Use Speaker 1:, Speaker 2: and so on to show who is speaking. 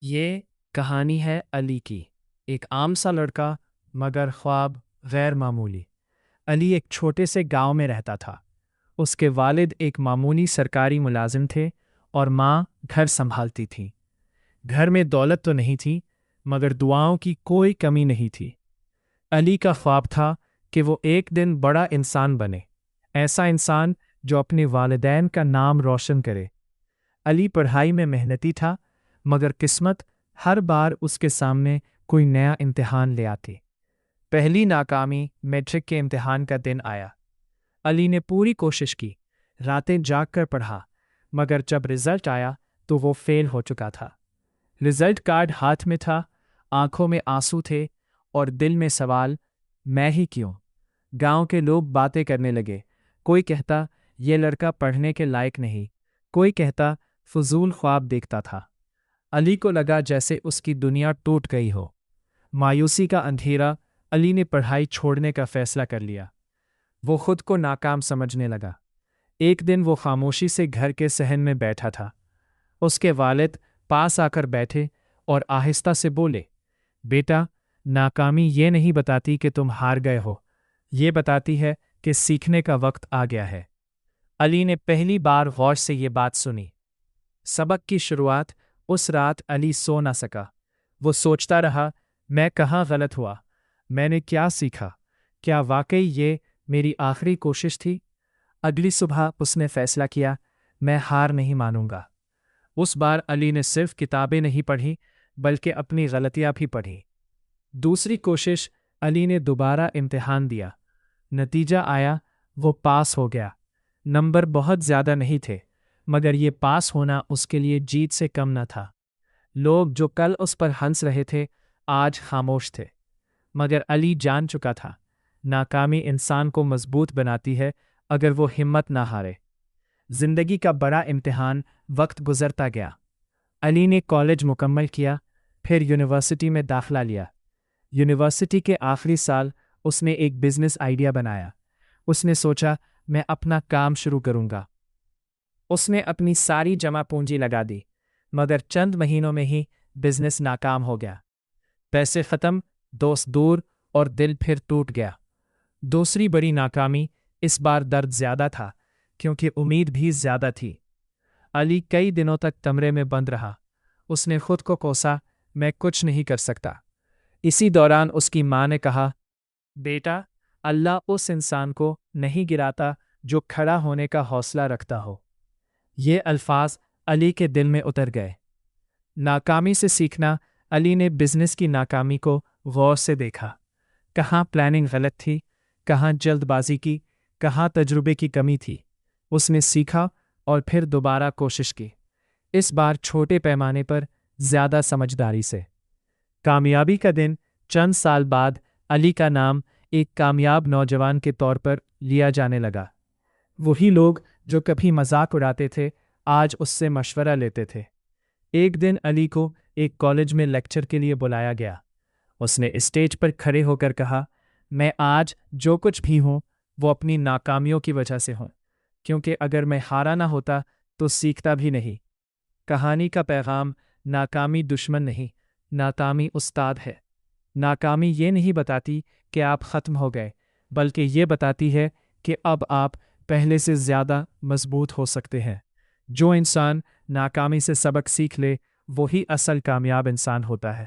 Speaker 1: یہ کہانی ہے علی کی۔ ایک عام سا لڑکا مگر خواب غیر معمولی۔ علی ایک چھوٹے سے گاؤں میں رہتا تھا۔ اس کے والد ایک معمولی سرکاری ملازم تھے اور ماں گھر سنبھالتی تھی۔ گھر میں دولت تو نہیں تھی مگر دعاؤں کی کوئی کمی نہیں تھی۔ علی کا خواب تھا کہ وہ ایک دن بڑا انسان بنے، ایسا انسان جو اپنے والدین کا نام روشن کرے۔ علی پڑھائی میں محنتی تھا مگر قسمت ہر بار اس کے سامنے کوئی نیا امتحان لے آتی۔ پہلی ناکامی میٹرک کے امتحان کا دن آیا۔ علی نے پوری کوشش کی، راتیں جاگ کر پڑھا، مگر جب رزلٹ آیا تو وہ فیل ہو چکا تھا۔ رزلٹ کارڈ ہاتھ میں تھا، آنکھوں میں آنسو تھے اور دل میں سوال، میں ہی کیوں؟ گاؤں کے لوگ باتیں کرنے لگے۔ کوئی کہتا یہ لڑکا پڑھنے کے لائق نہیں، کوئی کہتا فضول خواب دیکھتا تھا۔ علی کو لگا جیسے اس کی دنیا ٹوٹ گئی ہو۔ مایوسی کا اندھیرا، علی نے پڑھائی چھوڑنے کا فیصلہ کر لیا۔ وہ خود کو ناکام سمجھنے لگا۔ ایک دن وہ خاموشی سے گھر کے صحن میں بیٹھا تھا۔ اس کے والد پاس آ کر بیٹھے اور آہستہ سے بولے، بیٹا، ناکامی یہ نہیں بتاتی کہ تم ہار گئے ہو، یہ بتاتی ہے کہ سیکھنے کا وقت آ گیا ہے۔ علی نے پہلی بار غور سے یہ بات سنی۔ سبق کی شروعات۔ اس رات علی سو نہ سکا۔ وہ سوچتا رہا، میں کہاں غلط ہوا؟ میں نے کیا سیکھا؟ کیا واقعی یہ میری آخری کوشش تھی؟ اگلی صبح اس نے فیصلہ کیا، میں ہار نہیں مانوں گا۔ اس بار علی نے صرف کتابیں نہیں پڑھی بلکہ اپنی غلطیاں بھی پڑھی۔ دوسری کوشش، علی نے دوبارہ امتحان دیا۔ نتیجہ آیا، وہ پاس ہو گیا۔ نمبر بہت زیادہ نہیں تھے مگر یہ پاس ہونا اس کے لیے جیت سے کم نہ تھا۔ لوگ جو کل اس پر ہنس رہے تھے آج خاموش تھے، مگر علی جان چکا تھا، ناکامی انسان کو مضبوط بناتی ہے اگر وہ ہمت نہ ہارے۔ زندگی کا بڑا امتحان۔ وقت گزرتا گیا۔ علی نے کالج مکمل کیا، پھر یونیورسٹی میں داخلہ لیا۔ یونیورسٹی کے آخری سال اس نے ایک بزنس آئیڈیا بنایا۔ اس نے سوچا، میں اپنا کام شروع کروں گا۔ اس نے اپنی ساری جمع پونجی لگا دی، مگر چند مہینوں میں ہی بزنس ناکام ہو گیا۔ پیسے ختم، دوست دور اور دل پھر ٹوٹ گیا۔ دوسری بڑی ناکامی، اس بار درد زیادہ تھا کیونکہ امید بھی زیادہ تھی۔ علی کئی دنوں تک کمرے میں بند رہا۔ اس نے خود کو کوسا، میں کچھ نہیں کر سکتا۔ اسی دوران اس کی ماں نے کہا، بیٹا، اللہ اس انسان کو نہیں گراتا جو کھڑا ہونے کا حوصلہ رکھتا ہو۔ یہ الفاظ علی کے دل میں اتر گئے۔ ناکامی سے سیکھنا۔ علی نے بزنس کی ناکامی کو غور سے دیکھا۔ کہاں پلاننگ غلط تھی، کہاں جلد بازی کی، کہاں تجربے کی کمی تھی۔ اس نے سیکھا اور پھر دوبارہ کوشش کی، اس بار چھوٹے پیمانے پر، زیادہ سمجھداری سے۔ کامیابی کا دن۔ چند سال بعد علی کا نام ایک کامیاب نوجوان کے طور پر لیا جانے لگا۔ وہی لوگ جو کبھی مذاق اڑاتے تھے آج اس سے مشورہ لیتے تھے۔ ایک دن علی کو ایک کالج میں لیکچر کے لیے بلایا گیا۔ اس نے اسٹیج پر کھڑے ہو کر کہا، میں آج جو کچھ بھی ہوں وہ اپنی ناکامیوں کی وجہ سے ہوں، کیونکہ اگر میں ہارا نہ ہوتا تو سیکھتا بھی نہیں۔ کہانی کا پیغام، ناکامی دشمن نہیں، ناکامی استاد ہے۔ ناکامی یہ نہیں بتاتی کہ آپ ختم ہو گئے، بلکہ یہ بتاتی ہے کہ اب آپ پہلے سے زیادہ مضبوط ہو سکتے ہیں۔ جو انسان ناکامی سے سبق سیکھ لے وہی اصل کامیاب انسان ہوتا ہے۔